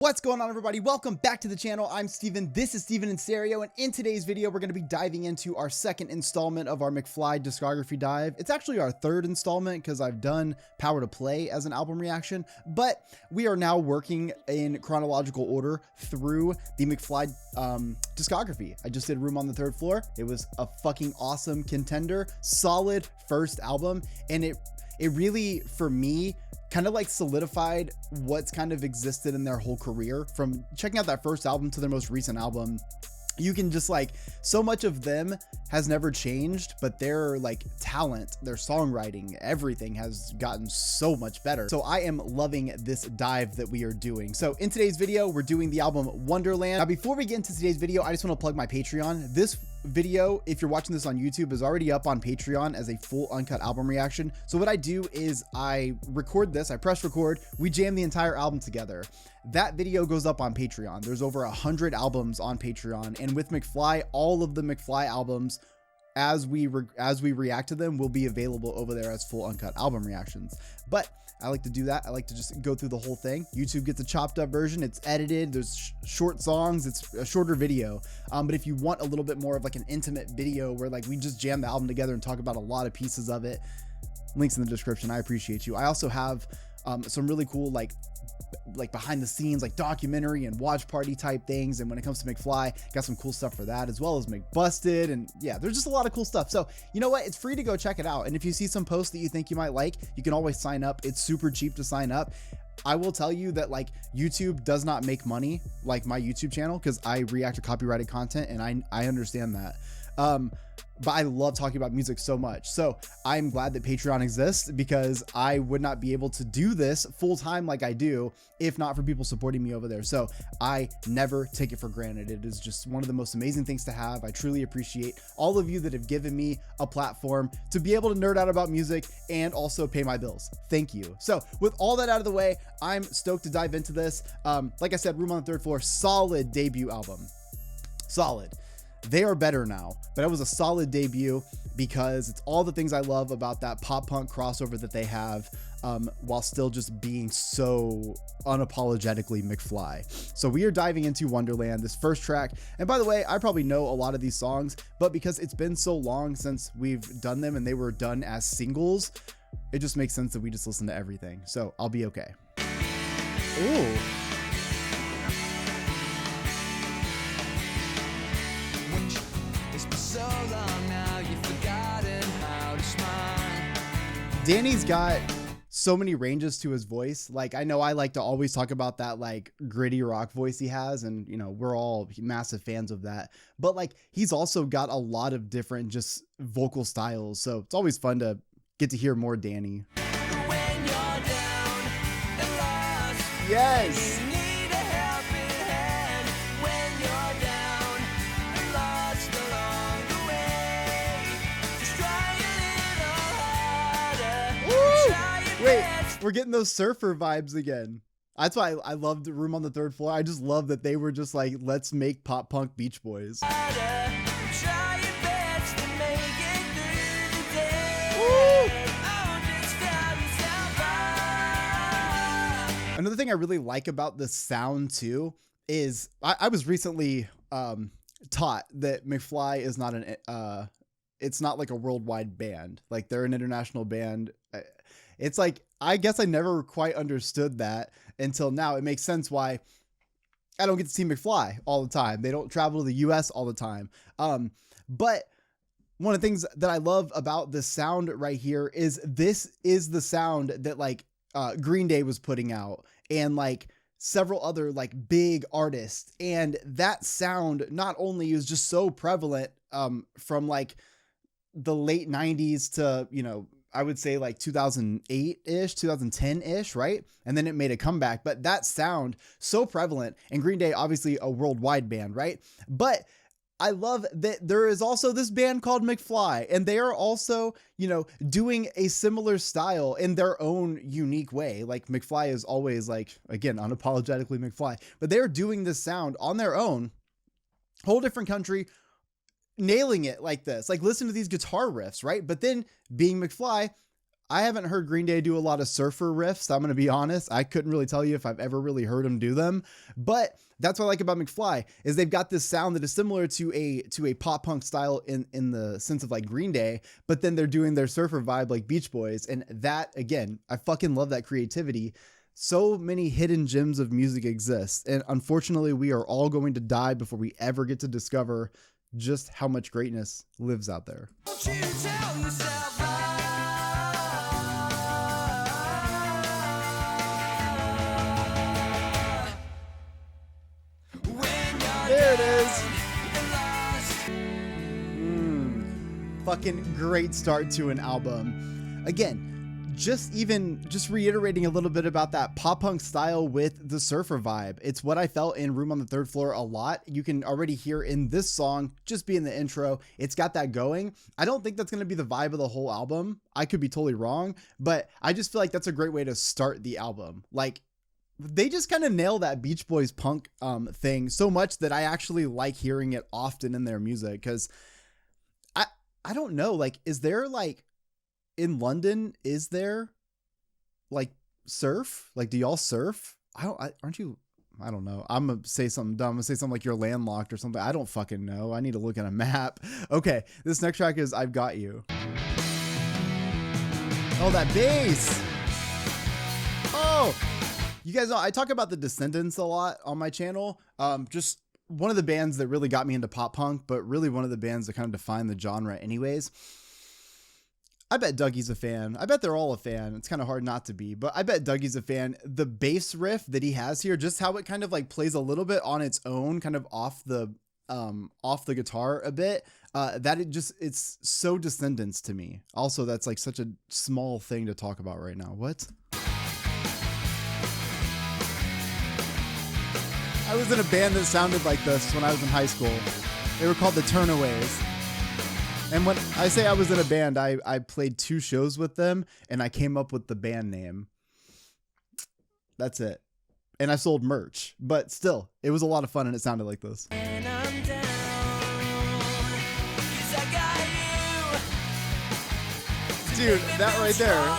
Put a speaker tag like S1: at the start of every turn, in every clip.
S1: What's going on, everybody? Welcome back to the channel. I'm Steven. This is Steven in Stereo, and in today's video, we're going to be diving into our second installment of our McFly discography dive. It's actually our third installment because I've done Power to Play as an album reaction, but we are now working in chronological order through the McFly discography. I just did Room on the Third Floor. It was a fucking awesome contender, solid first album, and it really, for me, kind of like solidified what's kind of existed in their whole career. From checking out that first album to their most recent album, you can just like, so much of them has never changed, but their like talent, their songwriting, everything has gotten so much better. So I am loving this dive that we are doing. So in today's video, we're doing the album Wonderland. Now, before we get into today's video, I just want to plug my Patreon. This video, if you're watching this on YouTube, is already up on Patreon as a full uncut album reaction. So what I do is I record this, I press record, we jam the entire album together. That video goes up on Patreon. There's over 100 albums on Patreon, and with McFly, all of the McFly albums, as we react to them, will be available over there as full uncut album reactions. But I like to do that. I like to just go through the whole thing. YouTube gets a chopped up version. It's edited. There's short songs. It's a shorter video. But if you want a little bit more of like an intimate video where like we just jam the album together and talk about a lot of pieces of it, links in the description. I appreciate you. I also have some really cool like behind the scenes, like documentary and watch party type things. And when it comes to McFly, got some cool stuff for that, as well as McBusted. And yeah, there's just a lot of cool stuff. So you know what? It's free to go check it out. And if you see some posts that you think you might like, you can always sign up. It's super cheap to sign up. I will tell you that like YouTube does not make money like my YouTube channel, because I react to copyrighted content, and I understand that. But I love talking about music so much. So I'm glad that Patreon exists, because I would not be able to do this full time like I do if not for people supporting me over there. So I never take it for granted. It is just one of the most amazing things to have. I truly appreciate all of you that have given me a platform to be able to nerd out about music and also pay my bills. Thank you. So with all that out of the way, I'm stoked to dive into this. Like I said, Room on the Third Floor, solid debut album. Solid. They are better now, but it was a solid debut because it's all the things I love about that pop punk crossover that they have, while still just being so unapologetically McFly. So we are diving into Wonderland, this first track. And by the way, I probably know a lot of these songs, but because it's been so long since we've done them and they were done as singles, it just makes sense that we just listen to everything. So I'll be okay. Ooh. Danny's got so many ranges to his voice. Like, I know I like to always talk about that like gritty rock voice he has, and you know, we're all massive fans of that, but like he's also got a lot of different just vocal styles, so it's always fun to get to hear more Danny. When you're down and lost, yes. Wait, we're getting those surfer vibes again. That's why I loved Room on the Third Floor. I just love that they were just like, let's make pop punk Beach Boys. Another thing I really like about the sound too is I was recently taught that McFly is not it's not like a worldwide band. Like, they're an international band. It's like, I guess I never quite understood that until now. It makes sense why I don't get to see McFly all the time. They don't travel to the US all the time. But one of the things that I love about the sound right here is this is the sound that like Green Day was putting out, and like several other like big artists. And that sound not only is just so prevalent from like the late 90s to, you know, I would say like 2008-ish, 2010-ish, right? And then it made a comeback, but that sound so prevalent, and Green Day, obviously a worldwide band, right? But I love that there is also this band called McFly, and they are also, you know, doing a similar style in their own unique way. Like, McFly is always like, again, unapologetically McFly, but they're doing this sound on their own, whole different country, nailing it like this. Like, listen to these guitar riffs, right? But then being McFly, I haven't heard Green Day do a lot of surfer riffs. I'm going to be honest. I couldn't really tell you if I've ever really heard them do them, but that's what I like about McFly is they've got this sound that is similar to a pop punk style in the sense of like Green Day, but then they're doing their surfer vibe like Beach Boys. And that, again, I fucking love that creativity. So many hidden gems of music exist. And unfortunately, we are all going to die before we ever get to discover just how much greatness lives out there. There it is. Fucking great start to an album. Again, just reiterating a little bit about that pop punk style with the surfer vibe. It's what I felt in Room on the Third Floor a lot. You can already hear in this song, just being the intro, it's got that going. I don't think that's going to be the vibe of the whole album. I could be totally wrong, but I just feel like that's a great way to start the album. Like, they just kind of nail that Beach Boys punk thing so much that I actually like hearing it often in their music. Because I don't know, like, is there like in London, is there like surf? Like, do y'all surf? Aren't you? I don't know. I'm gonna say something dumb. I'm gonna say something like you're landlocked or something. I don't fucking know. I need to look at a map. Okay, this next track is I've Got You. Oh, that bass. Oh. You guys know, I talk about the Descendants a lot on my channel. Just one of the bands that really got me into pop punk, but really one of the bands that kind of defined the genre anyways. I bet Dougie's a fan. I bet they're all a fan. It's kind of hard not to be, but I bet Dougie's a fan. The bass riff that he has here, just how it kind of like plays a little bit on its own, kind of off the guitar a bit, it's so Descendants to me. Also, that's like such a small thing to talk about right now. What? I was in a band that sounded like this when I was in high school. They were called the Turnaways. And when I say I was in a band, I played 2 shows with them and I came up with the band name. That's it. And I sold merch, but still, it was a lot of fun and it sounded like this. And I'm down, 'cause I got you. Dude, that right there.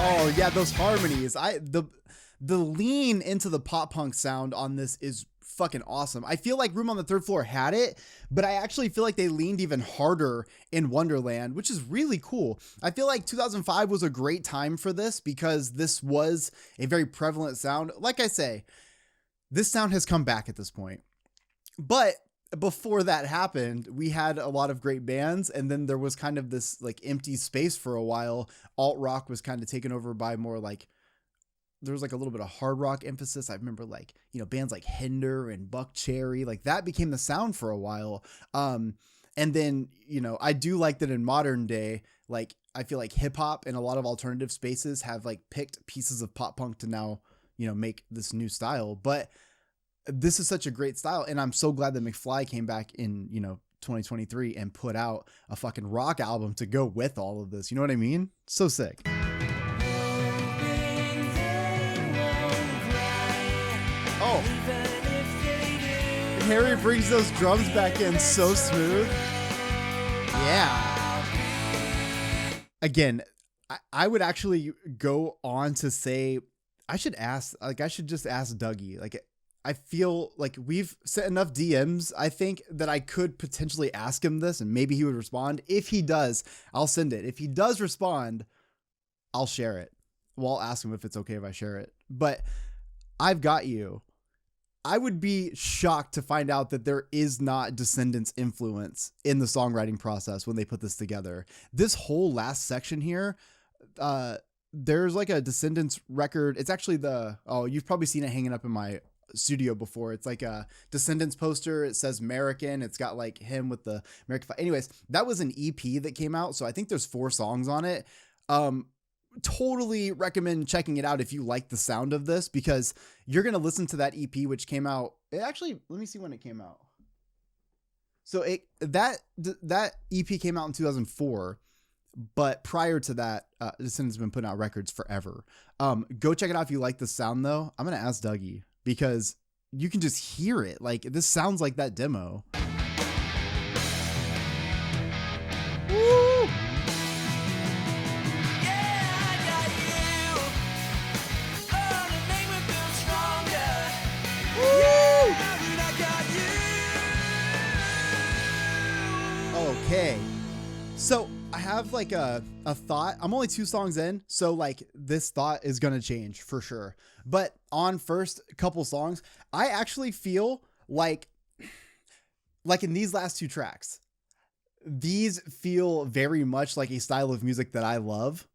S1: Oh yeah, those harmonies. The lean into the pop punk sound on this is fucking awesome. I feel like Room on the Third Floor had it, but I actually feel like they leaned even harder in Wonderland, which is really cool. I feel like 2005 was a great time for this because this was a very prevalent sound. Like I say, this sound has come back at this point. But before that happened, we had a lot of great bands, and then there was kind of this like empty space for a while. Alt rock was kind of taken over by more like, there was like a little bit of hard rock emphasis. I remember like, you know, bands like Hinder and Buck Cherry, like that became the sound for a while. And then, you know, I do like that in modern day, like I feel like hip hop and a lot of alternative spaces have like picked pieces of pop punk to now, you know, make this new style. But this is such a great style. And I'm so glad that McFly came back in, you know, 2023 and put out a fucking rock album to go with all of this. You know what I mean? So sick. Oh, Harry brings those drums back in so smooth. Yeah. Again, I would actually go on to say, I should just ask Dougie. Like, I feel like we've sent enough DMs, I think, that I could potentially ask him this and maybe he would respond. If he does, I'll send it. If he does respond, I'll share it. Well, I'll ask him if it's okay if I share it. But I've Got You. I would be shocked to find out that there is not Descendants influence in the songwriting process when they put this together. This whole last section here, there's like a Descendants record. It's actually you've probably seen it hanging up in my studio before. It's like a Descendants poster. It says American. It's got like him with the American flag. Anyways, that was an EP that came out. So I think there's 4 songs on it. Totally recommend checking it out if you like the sound of this, because you're going to listen to that EP, which came out. Let me see when it came out. So that EP came out in 2004, but prior to that, Descendants has been putting out records forever. Go check it out if you like the sound though. I'm going to ask Dougie, because you can just hear it. Like, this sounds like that demo. Woo! Okay, so I have like a thought. I'm only 2 songs in, so like this thought is gonna change for sure. But on first couple songs, I actually feel like in these last 2 tracks, these feel very much like a style of music that I love.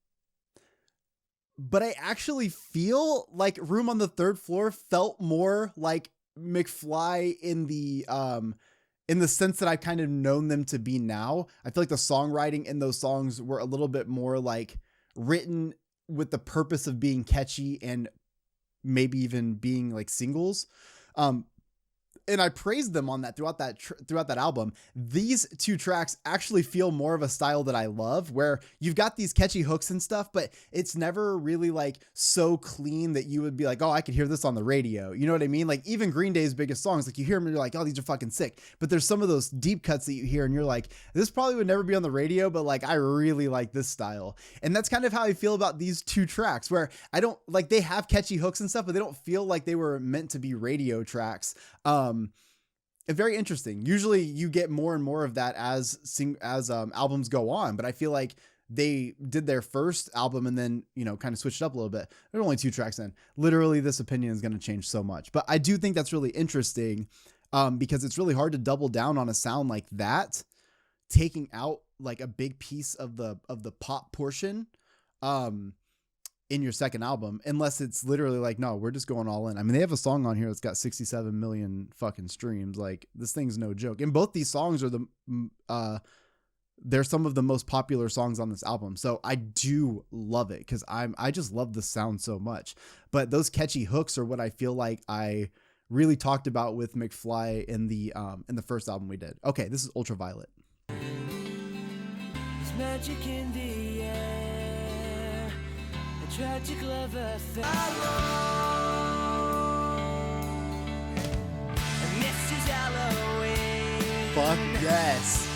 S1: But I actually feel like Room on the Third Floor felt more like McFly in the sense that I've kind of known them to be now. I feel like the songwriting in those songs were a little bit more like written with the purpose of being catchy and maybe even being like singles. And I praised them on that throughout that album. These 2 tracks actually feel more of a style that I love, where you've got these catchy hooks and stuff, but it's never really like so clean that you would be like, oh, I could hear this on the radio. You know what I mean? Like even Green Day's biggest songs, like you hear them and you're like, oh, these are fucking sick. But there's some of those deep cuts that you hear and you're like, this probably would never be on the radio, but like, I really like this style. And that's kind of how I feel about these 2 tracks, where I don't like, they have catchy hooks and stuff, but they don't feel like they were meant to be radio tracks. Very interesting. Usually you get more and more of that as albums go on, but I feel like they did their first album and then, you know, kind of switched up a little bit. There's only 2 tracks in. Literally, this opinion is going to change so much, but I do think that's really interesting, because it's really hard to double down on a sound like that, taking out like a big piece of the pop portion, in your second album, unless it's literally like, no, we're just going all in. I mean, they have a song on here that's got 67 million fucking streams. Like, this thing's no joke. And both these songs are they're some of the most popular songs on this album. So I do love it, because I just love the sound so much. But those catchy hooks are what I feel like I really talked about with McFly in the first album we did. Okay, this is Ultraviolet.
S2: There's magic in the air. Tragic love affair. And this is Halloween.
S1: Fuck yes.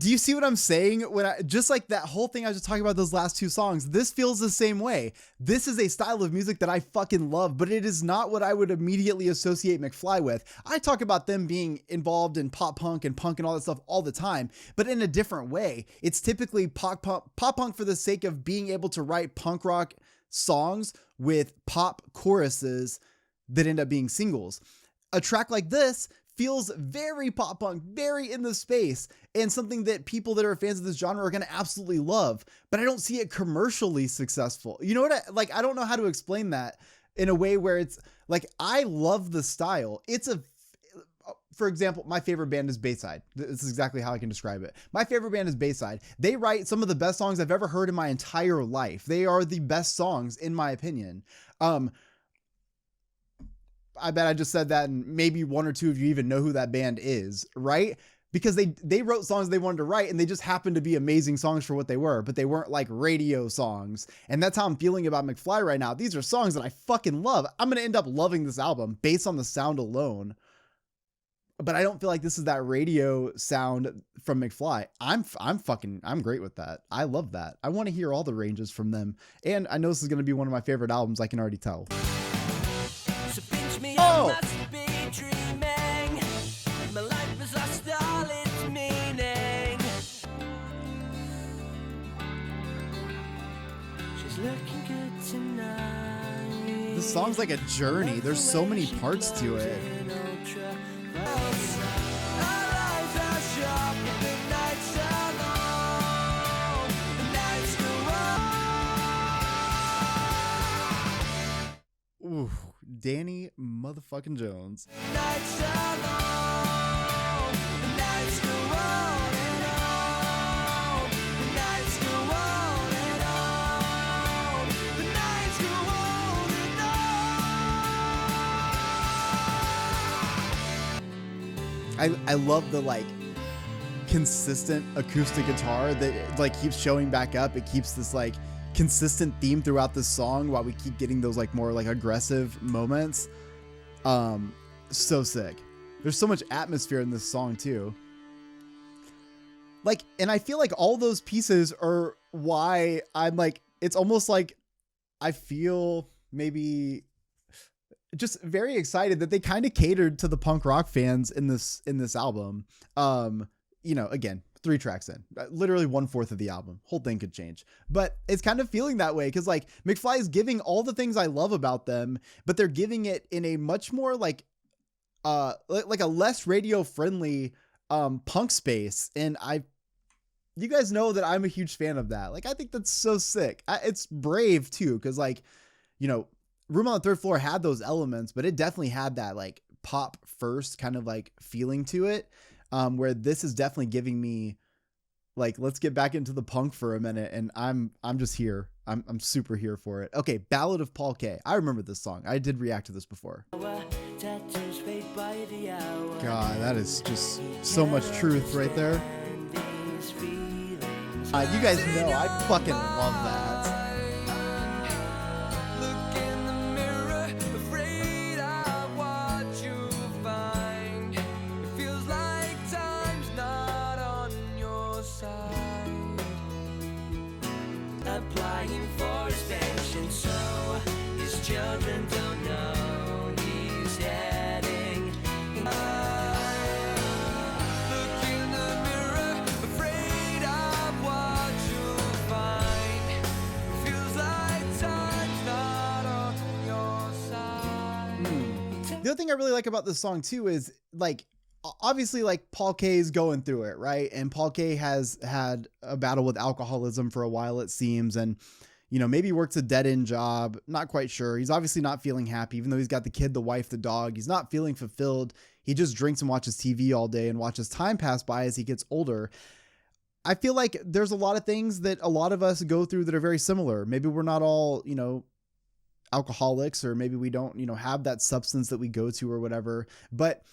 S1: Do you see what I'm saying? When I just like that whole thing I was just talking about, those last 2 songs, this feels the same way. This is a style of music that I fucking love, but it is not what I would immediately associate McFly with. I talk about them being involved in pop punk and all that stuff all the time, but in a different way. It's typically pop punk for the sake of being able to write punk rock songs with pop choruses that end up being singles. A track like this feels very pop punk, very in the space, and something that people that are fans of this genre are going to absolutely love, but I don't see it commercially successful. You know what? I don't know how to explain that in a way where it's like, I love the style. For example, my favorite band is Bayside. This is exactly how I can describe it. My favorite band is Bayside. They write some of the best songs I've ever heard in my entire life. They are the best songs in my opinion. I bet I just said that and maybe 1 or 2 of you even know who that band is, right? Because they wrote songs they wanted to write and they just happened to be amazing songs for what they were, but they weren't like radio songs. And that's how I'm feeling about McFly right now. These are songs that I fucking love. I'm going to end up loving this album based on the sound alone. But I don't feel like this is that radio sound from McFly. I'm great with that. I love that. I want to hear all the ranges from them. And I know this is going to be one of my favorite albums. I can already tell. Oh! This song's like a journey. There's so many parts to it. Ooh, Danny motherfucking Jones. I love the like consistent acoustic guitar that like keeps showing back up. It keeps this like consistent theme throughout the song while we keep getting those like more like aggressive moments. So sick. There's so much atmosphere in this song too. Like, and I feel like all those pieces are why I'm like, it's almost like I feel maybe just very excited that they kind of catered to the punk rock fans in this album. Again, 3 tracks in, literally 1/4 of the album, whole thing could change, but it's kind of feeling that way. Cause like McFly is giving all the things I love about them, but they're giving it in a much more like a less radio friendly, punk space. And you guys know that I'm a huge fan of that. Like, I think that's so sick. It's brave too. Cause like, Room on the Third Floor had those elements, but it definitely had that like pop first kind of like feeling to it. Where this is definitely giving me like, let's get back into the punk for a minute. And I'm just here. I'm super here for it. Okay. Ballad of Paul K. I remember this song. I did react to this before. God, that is just so much truth right there. You guys know I fucking love that.
S2: Applying for his pension, so his children don't know he's heading. Look in the mirror, afraid of what you'll find. Feels like time's not on your side.
S1: The other thing I really like about this song too is like, obviously like Paul K's going through it, right? And Paul K has had a battle with alcoholism for a while, it seems. And, maybe works a dead end job. Not quite sure. He's obviously not feeling happy, even though he's got the kid, the wife, the dog. He's not feeling fulfilled. He just drinks and watches TV all day and watches time pass by as he gets older. I feel like there's a lot of things that a lot of us go through that are very similar. Maybe we're not all, alcoholics, or maybe we don't, have that substance that we go to or whatever, but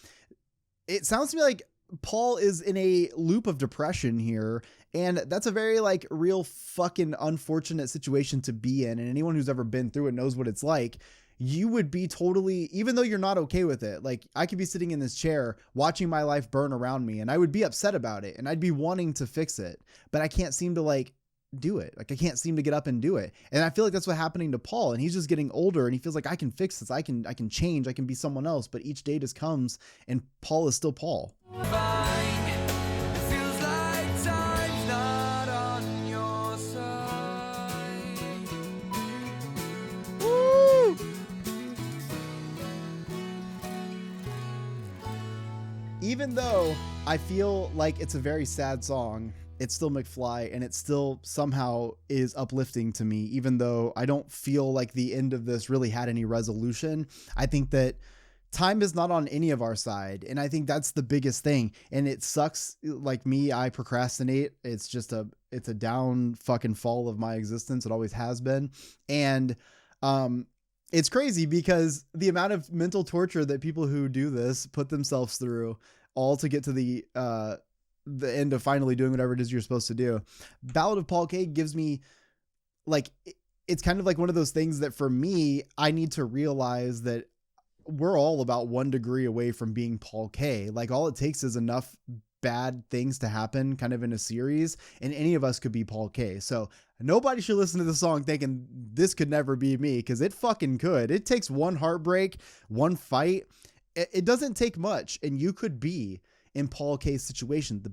S1: it sounds to me like Paul is in a loop of depression here. And that's a very like real fucking unfortunate situation to be in. And anyone who's ever been through it knows what it's like. You would be totally, even though you're not okay with it, like I could be sitting in this chair watching my life burn around me and I would be upset about it and I'd be wanting to fix it, but I can't seem to like do it. Like I can't seem to get up and do it. And I feel like that's what's happening to Paul, and he's just getting older and he feels like I can fix this. I can change. I can be someone else. But each day just comes and Paul is still Paul. Woo! Even though I feel like it's a very sad song, it's still McFly, and it still somehow is uplifting to me, even though I don't feel like the end of this really had any resolution. I think that time is not on any of our side. And I think that's the biggest thing. And it sucks. Like me, I procrastinate. It's a down fucking fall of my existence. It always has been. And, it's crazy because the amount of mental torture that people who do this put themselves through all to get to the end of finally doing whatever it is you're supposed to do. Ballad of Paul K gives me like, it's kind of like one of those things that for me, I need to realize that we're all about 1 degree away from being Paul K. Like all it takes is enough bad things to happen kind of in a series, and any of us could be Paul K. So nobody should listen to the song thinking this could never be me, because it fucking could. It takes one heartbreak, one fight. It doesn't take much, and you could be in Paul K's situation.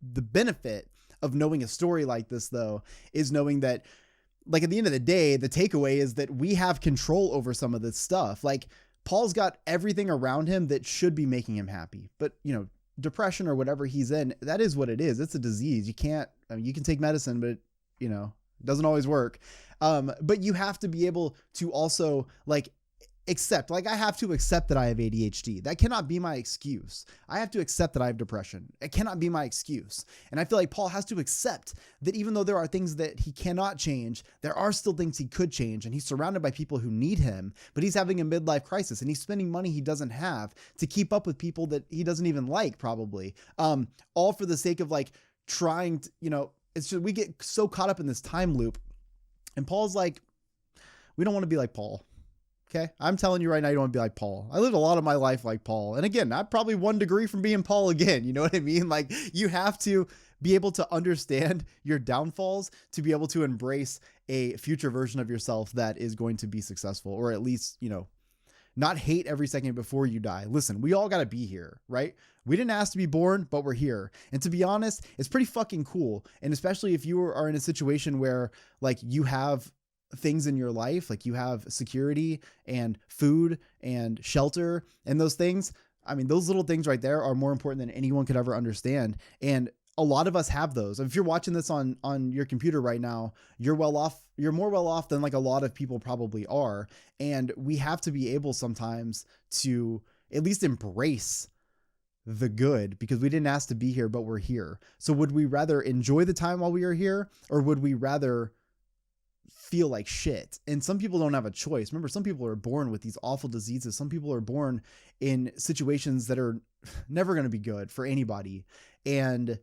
S1: The benefit of knowing a story like this, though, is knowing that, like, at the end of the day, the takeaway is that we have control over some of this stuff. Like, Paul's got everything around him that should be making him happy, but depression or whatever he's in, that is what it is. It's a disease. You can't, you can take medicine, but it doesn't always work. But you have to be able to also accept, I have to accept that I have ADHD. That cannot be my excuse. I have to accept that I have depression. It cannot be my excuse. And I feel like Paul has to accept that even though there are things that he cannot change, there are still things he could change. And he's surrounded by people who need him, but he's having a midlife crisis and he's spending money he doesn't have to keep up with people that he doesn't even like, probably. All for the sake of trying to, it's just, we get so caught up in this time loop. And Paul's like, we don't want to be like Paul. Okay. I'm telling you right now, you don't want to be like Paul. I lived a lot of my life like Paul. And again, I'm probably 1 degree from being Paul again. You know what I mean? Like, you have to be able to understand your downfalls to be able to embrace a future version of yourself that is going to be successful, or at least, you know, not hate every second before you die. Listen, we all got to be here, right? We didn't ask to be born, but we're here. And to be honest, it's pretty fucking cool. And especially if you are in a situation where like you have things in your life, like you have security and food and shelter and those things. I mean, those little things right there are more important than anyone could ever understand. And a lot of us have those. If you're watching this on your computer right now, you're more well off than like a lot of people probably are. And we have to be able sometimes to at least embrace the good, because we didn't ask to be here, but we're here. So would we rather enjoy the time while we are here, or would we rather feel like shit? And some people don't have a choice. Remember, some people are born with these awful diseases. Some people are born in situations that are never going to be good for anybody. And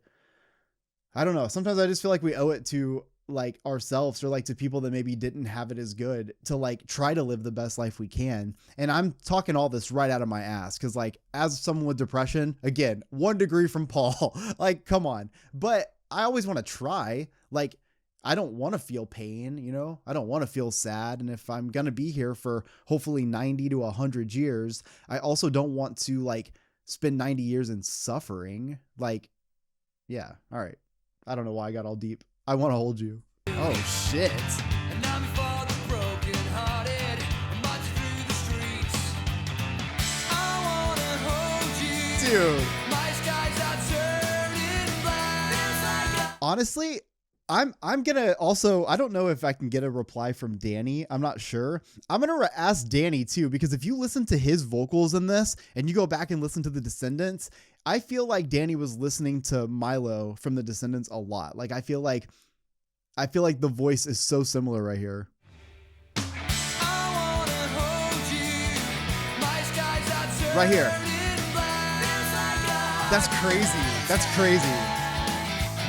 S1: I don't know. Sometimes I just feel like we owe it to like ourselves, or like to people that maybe didn't have it as good, to like try to live the best life we can. And I'm talking all this right out of my ass, because like as someone with depression, again, 1 degree from Paul, like, come on. But I always want to try. Like, I don't want to feel pain, you know, I don't want to feel sad. And if I'm going to be here for hopefully 90 to 100 years, I also don't want to like spend 90 years in suffering. Like, yeah. All right. I don't know why I got all deep. I want to hold you. Oh shit.
S2: And I'm for the broken-hearted, marching through the streets. I wanna hold you.
S1: Dude.
S2: My skies are turning black.
S1: Honestly, I'm gonna also, I don't know if I can get a reply from Danny. I'm not sure. I'm gonna ask Danny too, because if you listen to his vocals in this and you go back and listen to the Descendants, I feel like Danny was listening to Milo from the Descendants a lot. Like, I feel like the voice is so similar right here.
S2: I wanna hold you. My skies are turning
S1: Right here.
S2: black.
S1: That's crazy. That's crazy.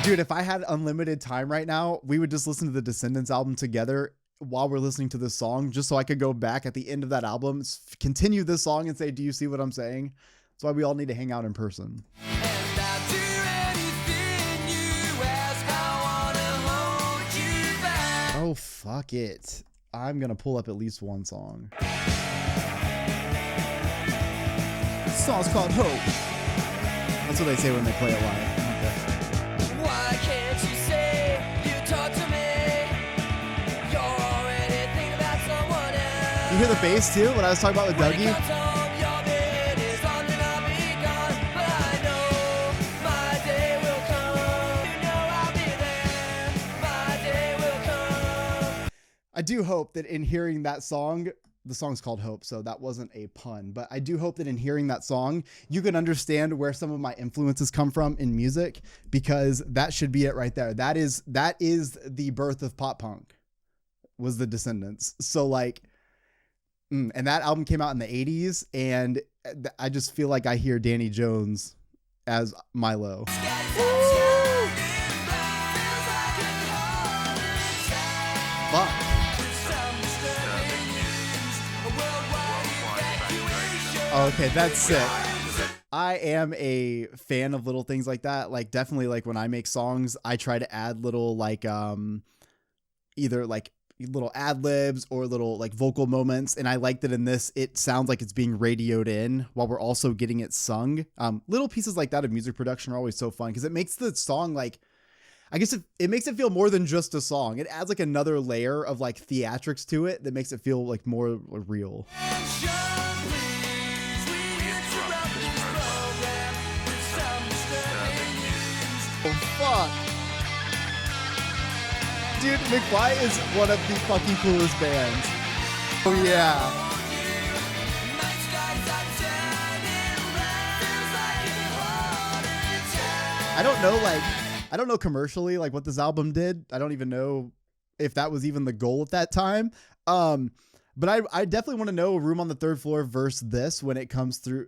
S1: Dude, if I had unlimited time right now, we would just listen to the Descendants album together while we're listening to this song, just so I could go back at the end of that album, continue this song and say, do you see what I'm saying? That's why we all need to hang out in person.
S2: And I'll do anything you ask. I wanna hold you back.
S1: Oh, fuck it. I'm going to pull up at least one song. This song's called Hope. That's what they say when they play it live.
S2: Why can't you say you talk to me? You're already thinking about someone else.
S1: You hear the bass too? What I was talking about with
S2: When it
S1: Dougie?
S2: comes home, your bed is on and I'll be gone. But I know my day will come. You know I'll be there. My day will come.
S1: I do hope that in hearing that song, the song's called Hope, so that wasn't a pun, but I do hope that in hearing that song, you can understand where some of my influences come from in music, because that should be it right there. That is the birth of pop punk, was the Descendants. So like, and that album came out in the 80s, and I just feel like I hear Danny Jones as Milo. Fuck. Okay, that's sick. I am a fan of little things like that. Like, definitely, like when I make songs, I try to add little like either like little ad libs or little like vocal moments. And I like that in this, it sounds like it's being radioed in while we're also getting it sung. Little pieces like that of music production are always so fun, because it makes the song like, I guess it makes it feel more than just a song. It adds like another layer of like theatrics to it that makes it feel like more real. Oh, fuck. Dude, McFly is one of the fucking coolest bands. Oh, yeah. I don't know commercially, like what this album did. I don't even know if that was even the goal at that time. But I definitely want to know Room on the Third Floor versus this when it comes to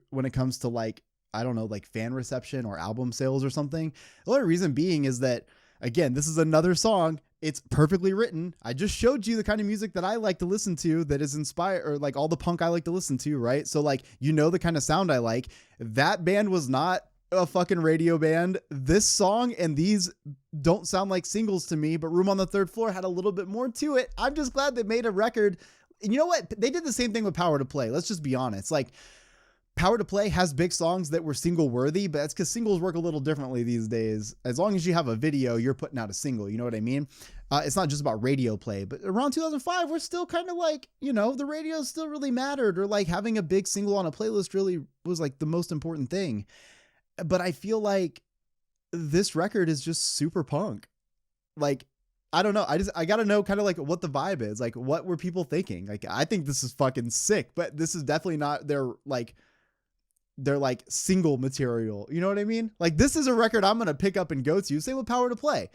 S1: like, I don't know, like fan reception or album sales or something. The only reason being is that, again, this is another song it's perfectly written. I just showed you the kind of music that I like to listen to that is inspired, or like all the punk I like to listen to, right? So like, you know, the kind of sound I like. That band was not a fucking radio band. This song and these don't sound like singles to me, but Room on the Third Floor had a little bit more to it. I'm just glad they made a record. And you know what? They did the same thing with Power to Play. Let's just be honest. Like, Power to Play has big songs that were single worthy, but that's because singles work a little differently these days. As long as you have a video, you're putting out a single. You know what I mean? It's not just about radio play, but around 2005, we're still kind of like, you know, the radio still really mattered, or like having a big single on a playlist really was like the most important thing. But I feel like this record is just super punk. Like, I don't know. I got to know kind of like what the vibe is. Like, what were people thinking? Like, I think this is fucking sick, but this is definitely not their single material. You know what I mean? Like, this is a record I'm going to pick up and go to. Same with Power to Play.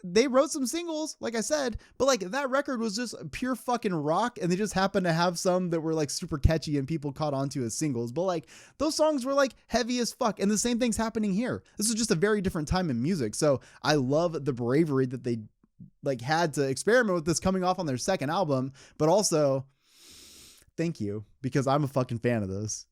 S1: They wrote some singles, like I said, but like that record was just pure fucking rock, and they just happened to have some that were like super catchy and people caught on to as singles. But like those songs were like heavy as fuck, and the same thing's happening here. This is just a very different time in music. So I love the bravery that they like had to experiment with this coming off on their second album, but also thank you, because I'm a fucking fan of this.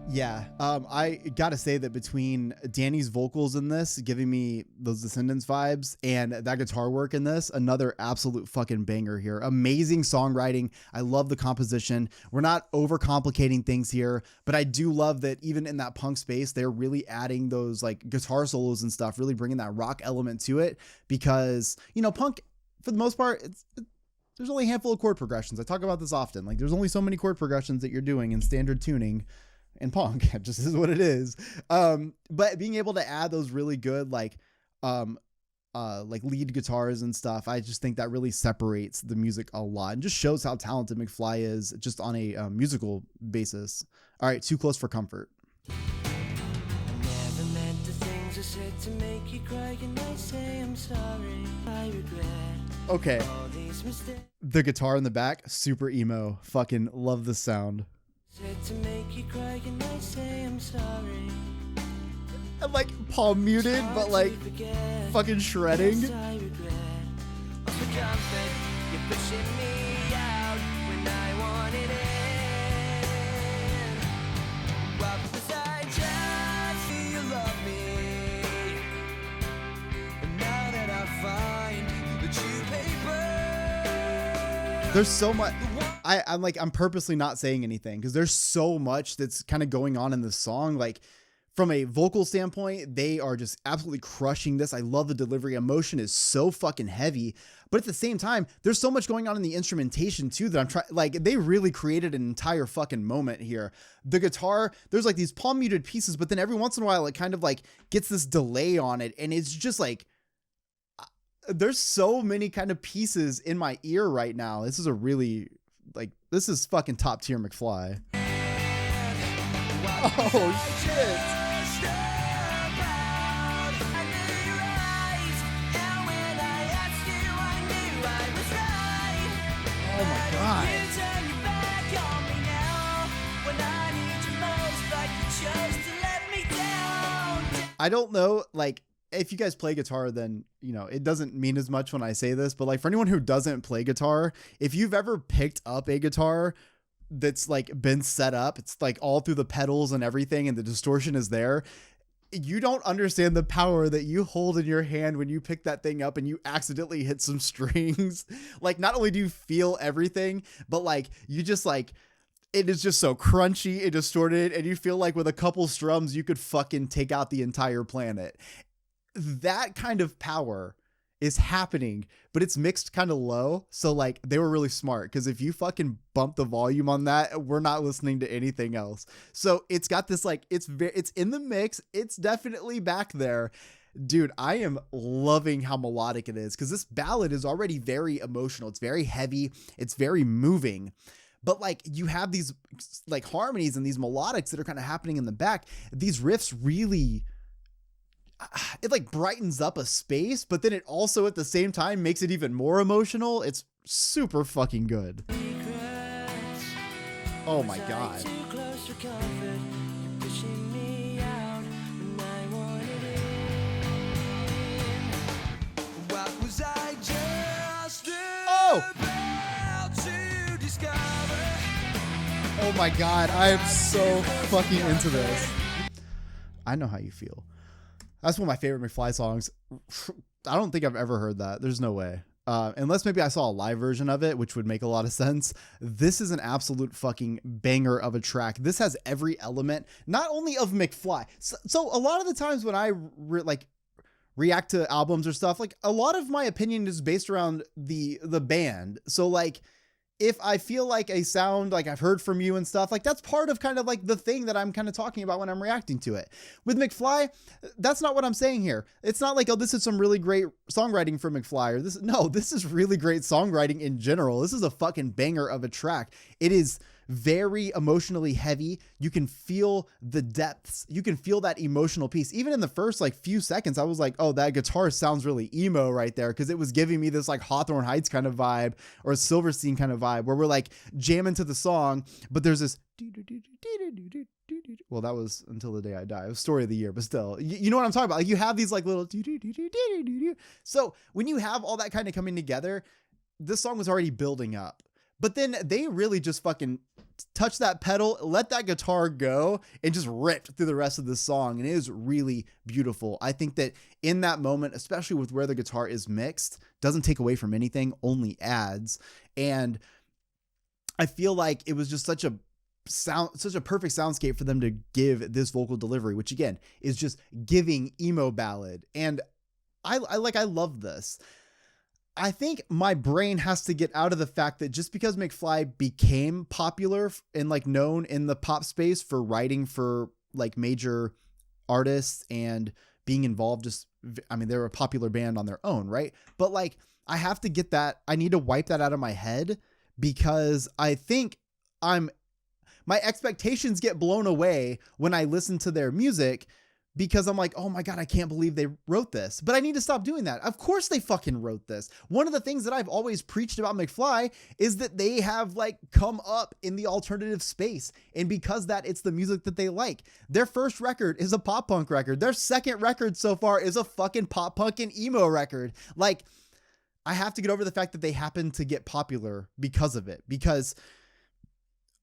S1: Yeah, I gotta say that between Danny's vocals in this, giving me those Descendants vibes, and that guitar work in this, another absolute fucking banger here. Amazing songwriting. I love the composition. We're not overcomplicating things here, but I do love that even in that punk space, they're really adding those like guitar solos and stuff, really bringing that rock element to it, because, you know, punk, for the most part, there's only a handful of chord progressions. I talk about this often. Like, there's only so many chord progressions that you're doing in standard tuning. And punk, it just is what it is. But being able to add those really good like lead guitars and stuff, I just think that really separates the music a lot and just shows how talented McFly is just on a musical basis. All right, Too Close for Comfort.
S2: Never meant the things I said to make you cry, and I say I'm sorry. I regret
S1: Okay,
S2: all these mistakes.
S1: the guitar in the back, super emo. Fucking love the sound.
S2: Said to make you cry, and I say I'm sorry.
S1: And like palm muted, but like fucking shredding.
S2: Yes, I regret all the comfort you're pushing me out when I wanted in. What was I just? You love me, and now that I find that you paper.
S1: There's so much. I'm purposely not saying anything because there's so much that's kind of going on in this song. Like, from a vocal standpoint, they are just absolutely crushing this. I love the delivery. Emotion is so fucking heavy, but at the same time, there's so much going on in the instrumentation too that I'm trying, like, they really created an entire fucking moment here. The guitar, there's like these palm muted pieces, but then every once in a while it kind of like gets this delay on it. And it's just like, there's so many kind of pieces in my ear right now. This is a really, like, this is fucking top tier McFly. Oh shit. Oh my God. I don't know, like, if you guys play guitar, then, you know, it doesn't mean as much when I say this, but like for anyone who doesn't play guitar, if you've ever picked up a guitar that's like been set up, it's like all through the pedals and everything, and the distortion is there, you don't understand the power that you hold in your hand when you pick that thing up and you accidentally hit some strings. Like, not only do you feel everything, but like you just like, it is just so crunchy and distorted, and you feel like with a couple strums you could fucking take out the entire planet. That kind of power is happening, but it's mixed kind of low. So like, they were really smart, because if you fucking bump the volume on that, we're not listening to anything else. So it's got this like, it's in the mix. It's definitely back there. Dude, I am loving how melodic it is, because this ballad is already very emotional. It's very heavy. It's very moving. but like you have these like harmonies and these melodics that are kind of happening in the back. These riffs really, it like brightens up a space, but then it also at the same time makes it even more emotional. It's super fucking good. Oh my God. Oh! Oh my God, I am so fucking into this. I know how you feel. That's one of my favorite McFly songs. I don't think I've ever heard that. There's no way. Unless maybe I saw a live version of it, which would make a lot of sense. This is an absolute fucking banger of a track. This has every element, not only of McFly. So a lot of the times when I react to albums or stuff, like a lot of my opinion is based around the band. So like, if I feel like a sound, like I've heard from you and stuff, like that's part of kind of like the thing that I'm kind of talking about when I'm reacting to it. With McFly, that's not what I'm saying here. It's not like, oh, this is some really great songwriting from McFly or this. No, this is really great songwriting in general. This is a fucking banger of a track. It is very emotionally heavy. You can feel the depths. You can feel that emotional piece. Even in the first like few seconds, I was like, oh, that guitar sounds really emo right there. Cause it was giving me this like Hawthorne Heights kind of vibe or Silverstein kind of vibe where we're like jamming to the song, but there's this, well, that was Until the Day I Die. It was Story of the Year, but still, you know what I'm talking about? Like you have these like little, so when you have all that kind of coming together, this song was already building up. But then they really just fucking touch that pedal, let that guitar go, and just ripped through the rest of the song. And it is really beautiful. I think that in that moment, especially with where the guitar is mixed, doesn't take away from anything, only adds. And I feel like it was just such a perfect soundscape for them to give this vocal delivery, which again is just giving emo ballad. And I love this. I think my brain has to get out of the fact that just because McFly became popular and like known in the pop space for writing for like major artists and being involved, I mean, they're a popular band on their own, right? But like, I have to get that. I need to wipe that out of my head because I think my expectations get blown away when I listen to their music. Because I'm like, oh my God, I can't believe they wrote this. But I need to stop doing that. Of course they fucking wrote this. One of the things that I've always preached about McFly is that they have like come up in the alternative space. And because that, it's the music that they like. Their first record is a pop punk record. Their second record so far is a fucking pop punk and emo record. Like, I have to get over the fact that they happen to get popular because of it. Because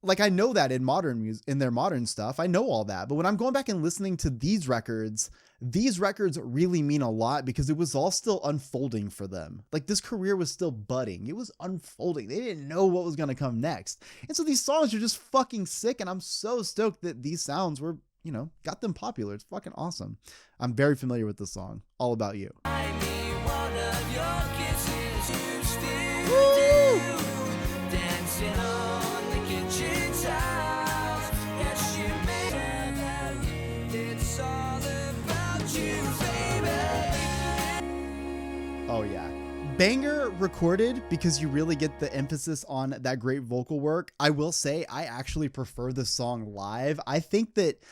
S1: like, I know that in modern music, in their modern stuff, I know all that. But when I'm going back and listening to these records really mean a lot because it was all still unfolding for them. Like this career was still budding. It was unfolding. They didn't know what was going to come next. And so these songs are just fucking sick. And I'm so stoked that these sounds were, you know, got them popular. It's fucking awesome. I'm very familiar with this song. All About You.
S2: I need one of your kisses, you still do. Dancing on the kitchen tiles. Yes, you may. It's all about you, baby.
S1: Oh yeah. Banger recorded because you really get the emphasis on that great vocal work. I will say I actually prefer this song live. I think that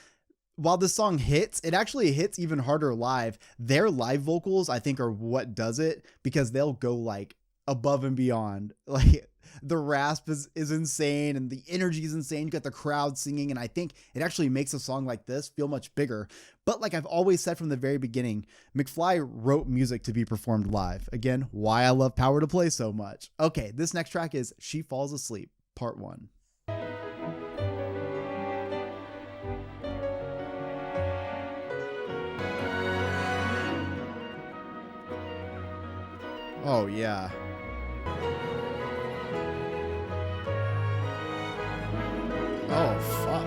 S1: while the song hits, it actually hits even harder live. Their live vocals, I think, are what does it because they'll go like above and beyond. Like the rasp is insane and the energy is insane. You got the crowd singing. And I think it actually makes a song like this feel much bigger. But like I've always said from the very beginning, McFly wrote music to be performed live. Again, why I love Power to Play so much. Okay, this next track is She Falls Asleep, Part 1. Oh, yeah. Oh, fuck.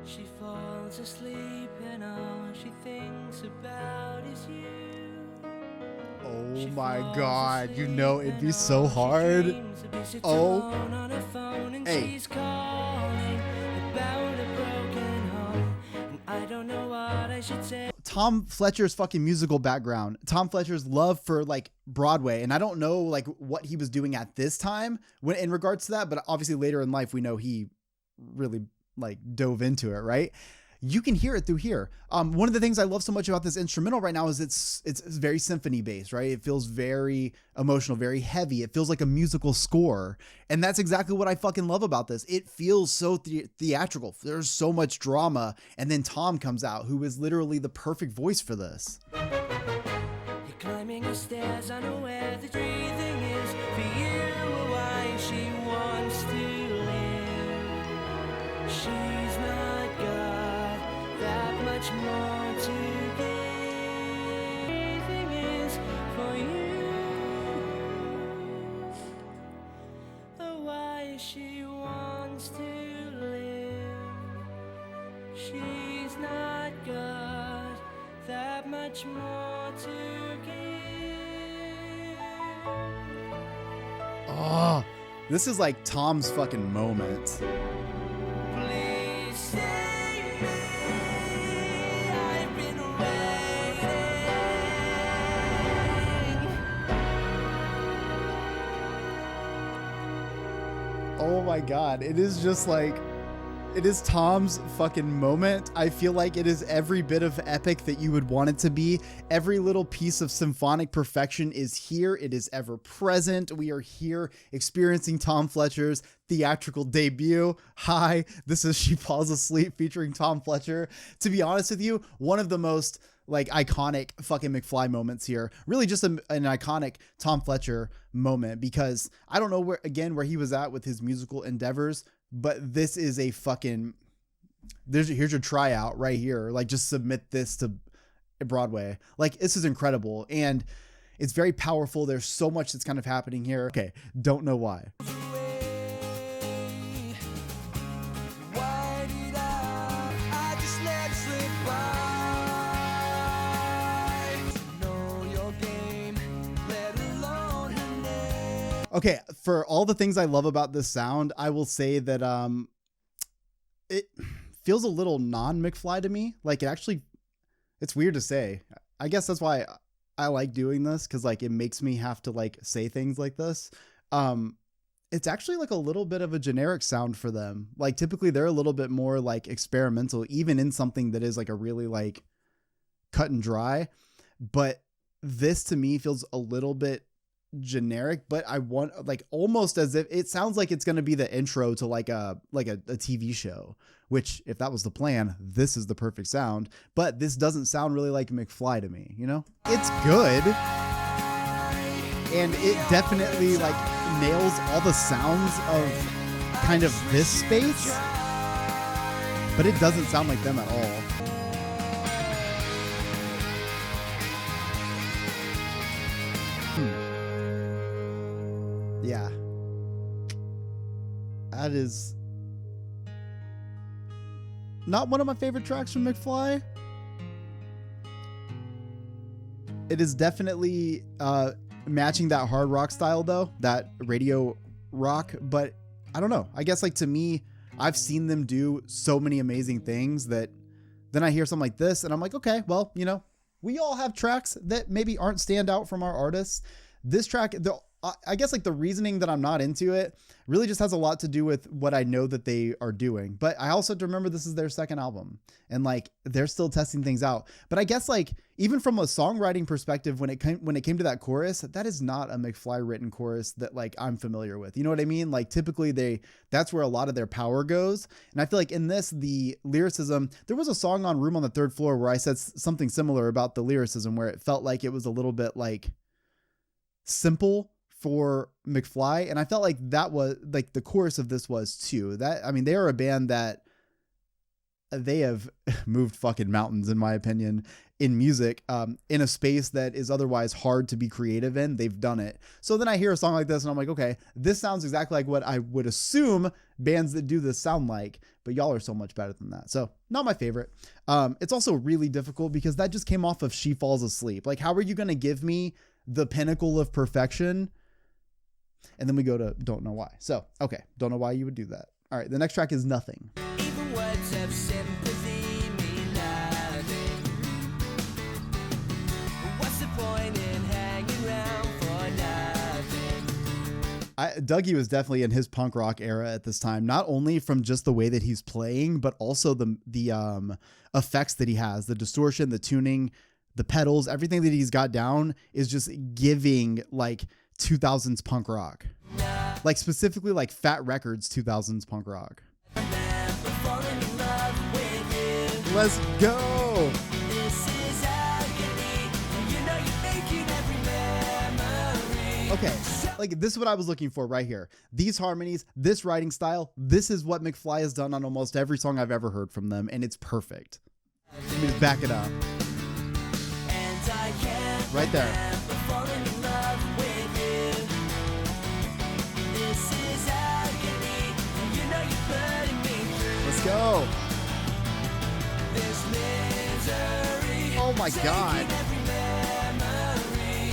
S2: She falls asleep and all she thinks about is you.
S1: Oh my God. You know, it'd be so hard. Oh. Hey.
S2: She's calling about a broken home, and I don't know what I should say.
S1: Tom Fletcher's fucking musical background, Tom Fletcher's love for like Broadway. And I don't know like what he was doing at this time when in regards to that, but obviously later in life, we know he really like dove into it, right? You can hear it through here. One of the things I love so much about this instrumental right now is it's very symphony based, right? It feels very emotional, very heavy. It feels like a musical score. And that's exactly what I fucking love about this. It feels so theatrical. There's so much drama. And then Tom comes out, who is literally the perfect voice for this.
S2: You're climbing the stairs, I know where the breathing is. For you, why she wants to live. She's not God, that much more to give. Everything is for you. The why she wants to live. She's not God, that much more to give.
S1: Oh, this is like Tom's fucking moment.
S2: Please save me, I've been waiting.
S1: Oh my God. It is just like, it is Tom's fucking moment. I feel like it is every bit of epic that you would want it to be. Every little piece of symphonic perfection is here. It is ever present. We are here experiencing Tom Fletcher's theatrical debut. Hi, this is She Falls Asleep featuring Tom Fletcher. To be honest with you, one of the most like iconic fucking McFly moments here. Really just an iconic Tom Fletcher moment, because I don't know where he was at with his musical endeavors, but this is a fucking, here's your tryout right here. Like, just submit this to Broadway. Like, this is incredible. And it's very powerful. There's so much that's kind of happening here. Okay. Don't know why.
S2: Why did I just let it slip by? Know your game, let alone her name.
S1: Okay, for all the things I love about this sound, I will say that it feels a little non-McFly to me. Like, it's weird to say. I guess that's why I like doing this, because like it makes me have to like say things like this. It's actually like a little bit of a generic sound for them. Like, typically they're a little bit more like experimental, even in something that is like a really like cut and dry. But this to me feels a little bit generic, but I want like almost as if it sounds like it's going to be the intro to like a TV show, which if that was the plan, this is the perfect sound. But this doesn't sound really like McFly to me, you know? It's good. And it definitely like nails all the sounds of kind of this space, but it doesn't sound like them at all. Yeah. That is not one of my favorite tracks from McFly. It is definitely matching that hard rock style though, that radio rock, but I don't know. I guess like to me, I've seen them do so many amazing things that then I hear something like this and I'm like, okay, well, you know, we all have tracks that maybe aren't stand out from our artists. This track, I guess like the reasoning that I'm not into it really just has a lot to do with what I know that they are doing. But I also have to remember this is their second album and like they're still testing things out. But I guess like even from a songwriting perspective, when it came to that chorus, that is not a McFly written chorus that like I'm familiar with. You know what I mean? Like typically that's where a lot of their power goes. And I feel like in this, the lyricism, there was a song on Room on the Third Floor where I said something similar about the lyricism, where it felt like it was a little bit like simple for McFly, and I felt like that was like the chorus of this was too. That, I mean, they are a band that they have moved fucking mountains, in my opinion, in music, in a space that is otherwise hard to be creative in. They've done it. So then I hear a song like this and I'm like, okay, this sounds exactly like what I would assume bands that do this sound like, but y'all are so much better than that. So not my favorite. It's also really difficult because that just came off of She Falls Asleep. Like, how are you going to give me the pinnacle of perfection? And then we go to Don't Know Why. So, okay. Don't know why you would do that. All right. The next track is Nothing.
S2: Even words of sympathy mean nothing.
S1: Dougie was definitely in his punk rock era at this time, not only from just the way that he's playing, but also the effects that he has, the distortion, the tuning, the pedals, everything that he's got down is just giving like 2000s punk rock, like specifically like Fat Wreckers 2000s punk rock. Let's go. Okay, like this is what I was looking for right here. These harmonies, this writing style, this is what McFly has done on almost every song I've ever heard from them, and it's perfect. Let me just back it up. Right there. Let's go. Oh my God.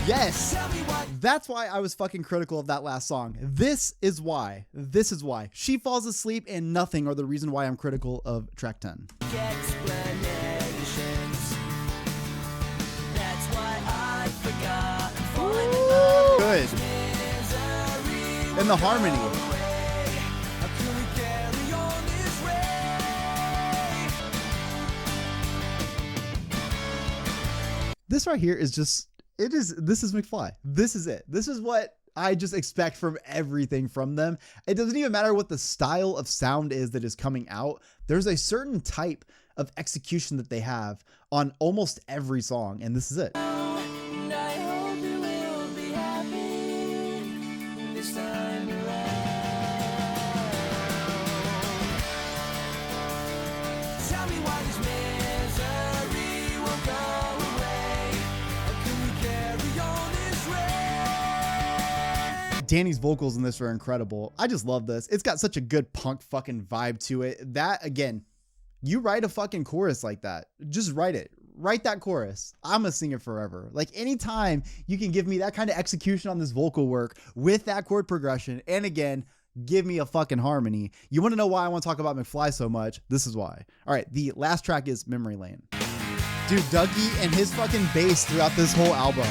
S1: Yes. That's why I was fucking critical of that last song. This is why. This is why. She Falls Asleep and Nothing are the reason why I'm critical of track 10. Ooh, good. And the harmony. This right here is just, this is McFly. This is it. This is what I just expect from everything from them. It doesn't even matter what the style of sound is that is coming out. There's a certain type of execution that they have on almost every song, and this is it. Danny's vocals in this are incredible. I just love this. It's got such a good punk fucking vibe to it. That, again, you write a fucking chorus like that. Just write it. Write that chorus. I'm gonna sing it forever. Like anytime you can give me that kind of execution on this vocal work with that chord progression, and again, give me a fucking harmony. You want to know why I want to talk about McFly so much? This is why. All right, the last track is Memory Lane. Dude, Dougie and his fucking bass throughout this whole album.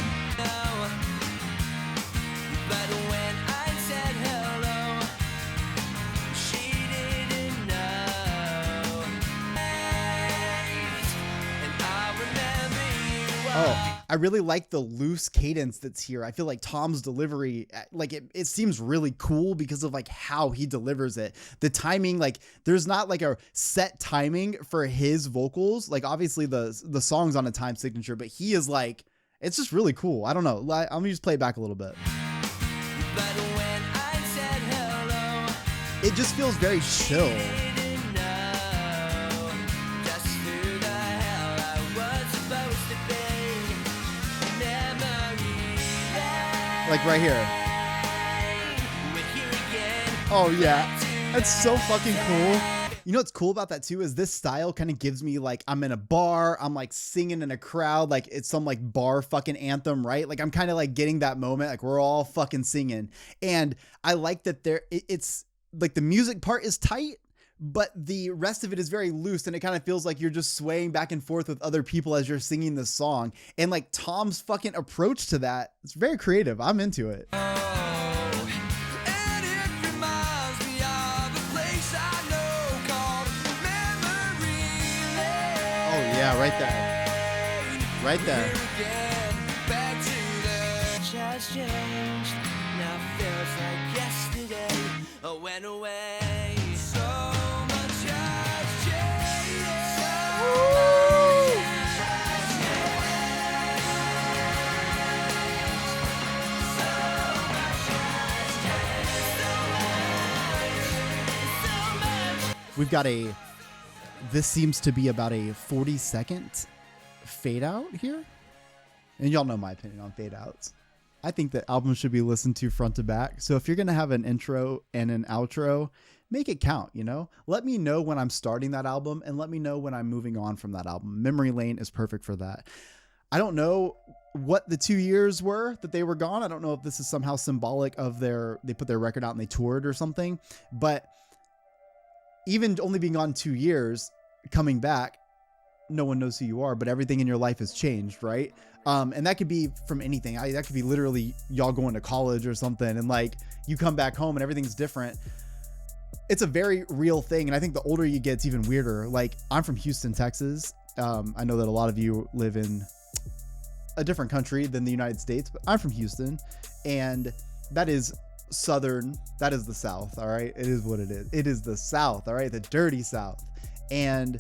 S1: Oh, I really like the loose cadence that's here. I feel like Tom's delivery, like it seems really cool because of like how he delivers it. The timing, like there's not like a set timing for his vocals. Like obviously the song's on a time signature, but he is like, it's just really cool. I don't know. I'm gonna just play it back a little bit. It just feels very chill. Like right here. Oh yeah, that's so fucking cool. You know what's cool about that too is this style kind of gives me like I'm in a bar, I'm like singing in a crowd, like it's some like bar fucking anthem, right? Like I'm kind of like getting that moment, like we're all fucking singing. And I like that it's like the music part is tight, but the rest of it is very loose, and it kind of feels like you're just swaying back and forth with other people as you're singing this song. And like Tom's fucking approach to that, it's very creative. I'm into it. Oh yeah, right there. Right there. Went away. So much has changed. We've got this seems to be about a 40-second fade out here. And y'all know my opinion on fade outs. I think that albums should be listened to front to back. So if you're going to have an intro and an outro, make it count, you know? Let me know when I'm starting that album and let me know when I'm moving on from that album. Memory Lane is perfect for that. I don't know what the 2 years were that they were gone. I don't know if this is somehow symbolic of they put their record out and they toured or something, but even only being gone 2 years, coming back, no one knows who you are, but everything in your life has changed, right? And that could be from anything. That could be literally y'all going to college or something, and like you come back home and everything's different. It's a very real thing, and I think the older you get, it's even weirder. Like, I'm from Houston, Texas. I know that a lot of you live in a different country than the United States, but I'm from Houston, and that is Southern. That is the South. All right. It is what it is. It is the South. All right. The dirty South. And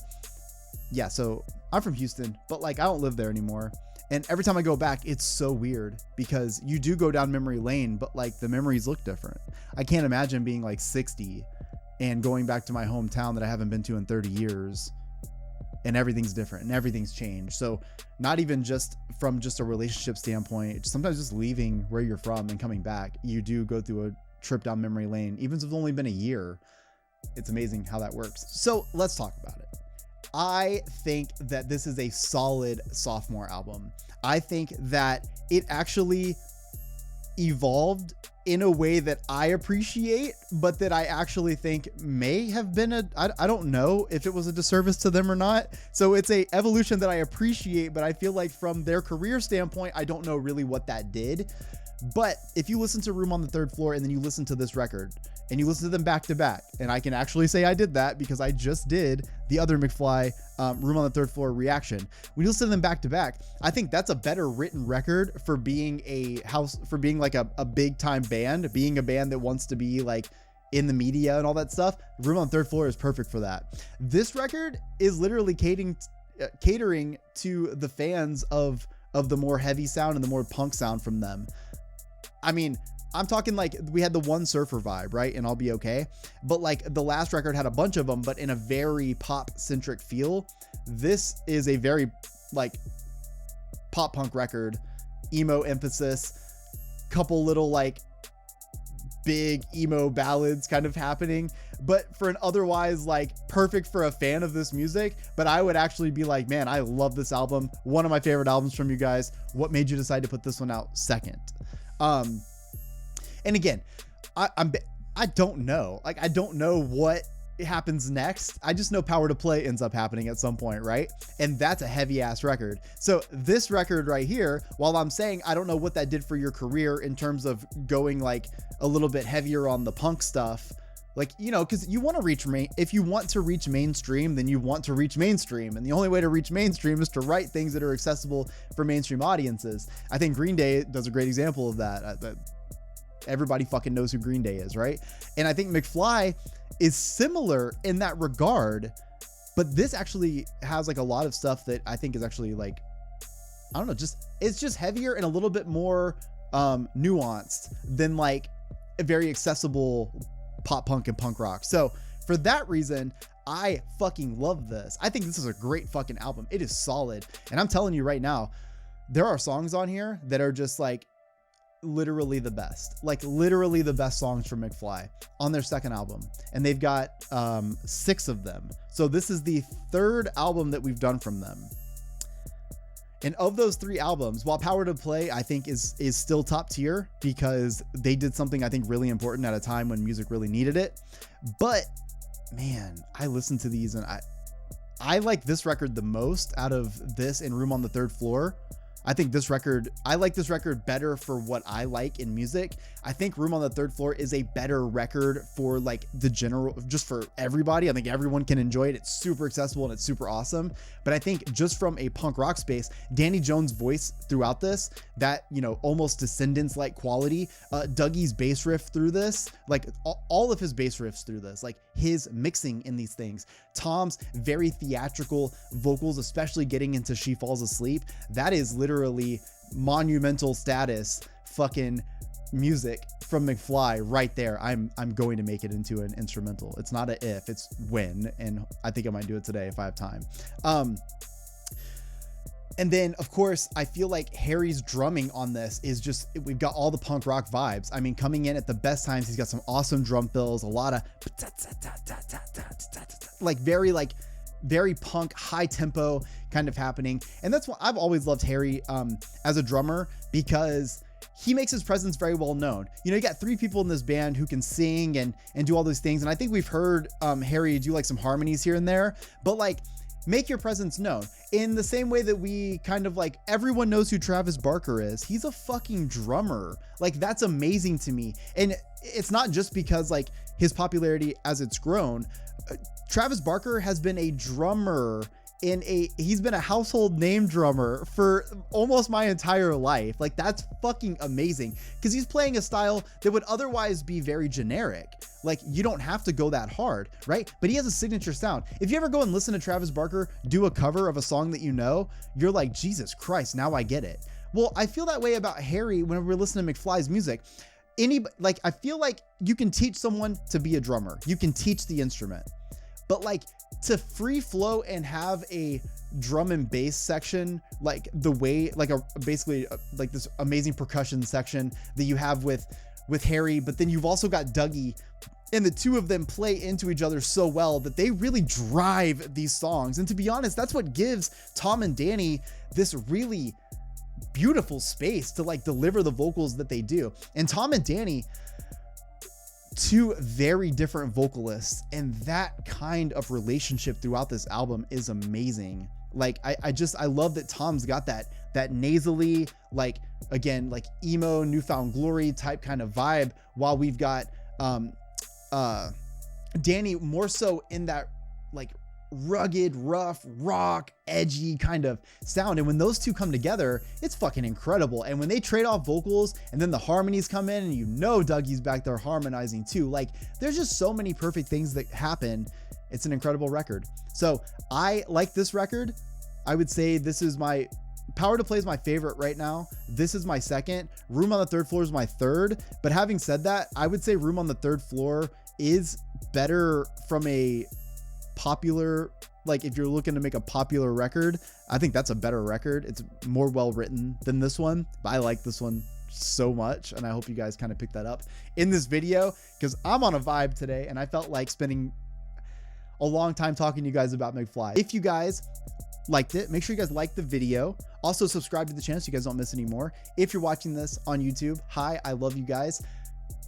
S1: yeah, so I'm from Houston, but like, I don't live there anymore. And every time I go back, it's so weird because you do go down memory lane, but like the memories look different. I can't imagine being like 60 and going back to my hometown that I haven't been to in 30 years. And everything's different and everything's changed. So not even just from just a relationship standpoint, sometimes just leaving where you're from and coming back, you do go through a trip down memory lane, even if it's only been a year. It's amazing how that works. So let's talk about it. I think that this is a solid sophomore album. I think that it actually evolved in a way that I appreciate, but that I actually think may have been I don't know if it was a disservice to them or not. So it's a evolution that I appreciate, but I feel like from their career standpoint, I don't know really what that did. But if you listen to Room on the Third Floor and then you listen to this record and you listen to them back to back, and I can actually say I did that because I just did the other McFly Room on the Third Floor reaction. When you listen to them back to back, I think that's a better written record for being like a big time band, being a band that wants to be like in the media and all that stuff. Room on the Third Floor is perfect for that. This record is literally catering to the fans of the more heavy sound and the more punk sound from them. I mean, I'm talking like we had the One Surfer vibe, right? And I'll Be Okay. But like the last record had a bunch of them, but in a very pop centric feel. This is a very like pop punk record, emo emphasis, couple little like big emo ballads kind of happening, but for an otherwise like perfect for a fan of this music. But I would actually be like, man, I love this album. One of my favorite albums from you guys. What made you decide to put this one out second? And again, I don't know. Like, I don't know what happens next. I just know Power to Play ends up happening at some point, right? And that's a heavy ass record. So this record right here, while I'm saying I don't know what that did for your career in terms of going like a little bit heavier on the punk stuff, like, you know, because you want to reach if you want to reach mainstream, then you want to reach mainstream. And the only way to reach mainstream is to write things that are accessible for mainstream audiences. I think Green Day does a great example of that. Everybody fucking knows who Green Day is, right? And I think McFly is similar in that regard, but this actually has like a lot of stuff that I think is actually like, I don't know, it's just heavier and a little bit more nuanced than like a very accessible pop punk and punk rock. So for that reason, I fucking love this. I think this is a great fucking album. It is solid. And I'm telling you right now, there are songs on here that are just like literally the best, like literally the best songs from McFly on their second album. And they've got 6 of them. So this is the 3rd album that we've done from them. And of those 3 albums, while Power to Play, I think is still top tier because they did something I think really important at a time when music really needed it. But man, I listened to these and I like this record the most out of this and Room on the Third Floor. I like this record better for what I like in music. I think Room on the Third Floor is a better record for like the general, just for everybody. I think everyone can enjoy it. It's super accessible and it's super awesome. But I think just from a punk rock space, Danny Jones' voice throughout this, that, you know, almost Descendants like quality, Dougie's bass riff through this, like all of his bass riffs through this, like his mixing in these things, Tom's very theatrical vocals, especially getting into She Falls Asleep. That is literally monumental status fucking music from McFly right there. I'm going to make it into an instrumental. It's not a if, it's when, and I think I might do it today if I have time. And then of course I feel like Harry's drumming on this is just, we've got all the punk rock vibes. I mean, coming in at the best times, he's got some awesome drum fills, a lot of like very punk, high tempo kind of happening. And that's what I've always loved Harry as a drummer, because he makes his presence very well known. You know, you got 3 people in this band who can sing and do all those things. And I think we've heard Harry do like some harmonies here and there, but like make your presence known in the same way that we kind of like, everyone knows who Travis Barker is. He's a fucking drummer. Like, that's amazing to me. And it's not just because like his popularity as it's grown. Travis Barker has been a drummer he's been a household name drummer for almost my entire life. Like, that's fucking amazing, because he's playing a style that would otherwise be very generic. Like, you don't have to go that hard, right? But he has a signature sound. If you ever go and listen to Travis Barker do a cover of a song that you know, you're like, Jesus Christ, now I get it. Well, I feel that way about Harry whenever we're listening to McFly's music. I feel like you can teach someone to be a drummer. You can teach the instrument. But like, to free flow and have a drum and bass section, like the way, like basically like this amazing percussion section that you have with Harry, but then you've also got Dougie, and the two of them play into each other so well that they really drive these songs. And to be honest, that's what gives Tom and Danny this really beautiful space to like deliver the vocals that they do. And Tom and Danny, two very different vocalists, and that kind of relationship throughout this album is amazing. Like, I love that Tom's got that nasally, like, again, like emo Newfound Glory type kind of vibe, while we've got Danny more so in that like rugged, rough, rock, edgy kind of sound. And when those two come together, it's fucking incredible. And when they trade off vocals and then the harmonies come in, and you know Dougie's back there harmonizing too, like, there's just so many perfect things that happen. It's an incredible record. So I like this record. I would say this is my Power to Play is my favorite right now. This is my second. Room on the Third Floor is my third. But having said that, I would say Room on the Third Floor is better from a popular, like, if you're looking to make a popular record, I think that's a better record. It's more well written than this one, but I like this one so much, and I hope you guys kind of pick that up in this video, because I'm on a vibe today and I felt like spending a long time talking to you guys about McFly. If you guys liked it, make sure you guys like the video. Also subscribe to the channel so you guys don't miss any more. If you're watching this on YouTube, hi, I love you guys.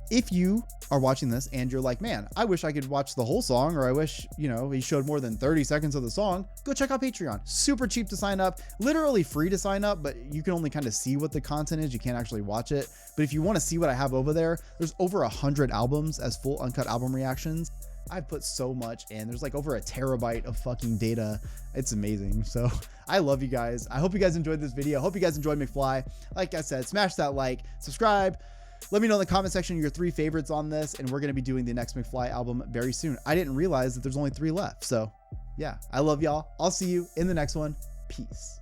S1: If you are watching this and you're like, man, I wish I could watch the whole song, or I wish, you know, he showed more than 30 seconds of the song, go check out Patreon. Super cheap to sign up, literally free to sign up, but you can only kind of see what the content is. You can't actually watch it. But if you want to see what I have over there, there's over 100 albums as full uncut album reactions. I put so much in. There's like over a terabyte of fucking data. It's amazing. So I love you guys. I hope you guys enjoyed this video. I hope you guys enjoyed McFly. Like I said, smash that like, subscribe. Let me know in the comment section your 3 favorites on this, and we're going to be doing the next McFly album very soon. I didn't realize that there's only 3 left. So yeah, I love y'all. I'll see you in the next one. Peace.